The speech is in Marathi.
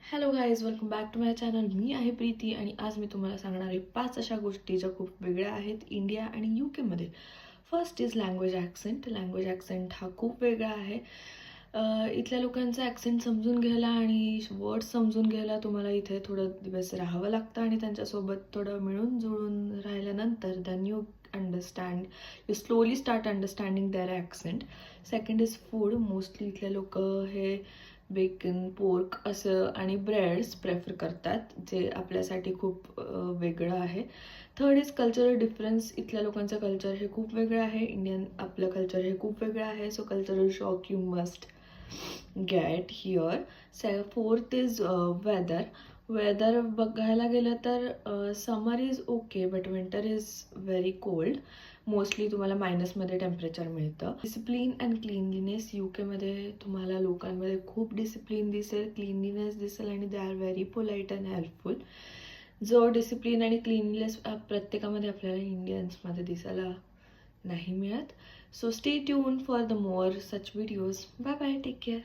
Hello guys, welcome back to my channel. मी आहे प्रीती आणि आज मी तुम्हाला सांगणार आहे 5 अशा गोष्टी ज्या खूप वेगळ्या आहेत इंडिया आणि UK मध्ये. First is language accent. Language accent हा खूप वेगळा आहे. इथल्या लोकांचा ॲक्सेंट समजून घ्यायला आणि वर्ड्स समजून घ्यायला तुम्हाला इथे थोडं दिवस राहावं लागतं आणि त्यांच्यासोबत थोडं मिळून जुळून राहिल्यानंतर then you understand, you slowly start understanding their accent. Second is food. Mostly इथले लोक हे बेकन, पोर्क असं आणि ब्रेड्स प्रेफर करतात, जे आपल्यासाठी खूप वेगळं आहे. Third is cultural difference. इथल्या लोकांचं कल्चर हे खूप वेगळं आहे, इंडियन आपलं कल्चर हे खूप वेगळं आहे. So cultural shock you must get here. Fourth is weather. Weather बघायला गेलं तर summer is okay but winter is very cold. Mostly तुम्हाला मायनसमध्ये टेम्परेचर मिळतं. Discipline and cleanliness. UK मध्ये तुम्हाला लोकांमध्ये खूप डिसिप्लिन दिसेल, क्लीनलीनेस दिसेल आणि they are very polite and helpful. जो डिसिप्लिन आणि क्लीनलीनेस प्रत्येकामध्ये आपल्याला इंडियन्समध्ये दिसायला नाही मिळत. So stay tune for the more such videos. Bye bye, take care.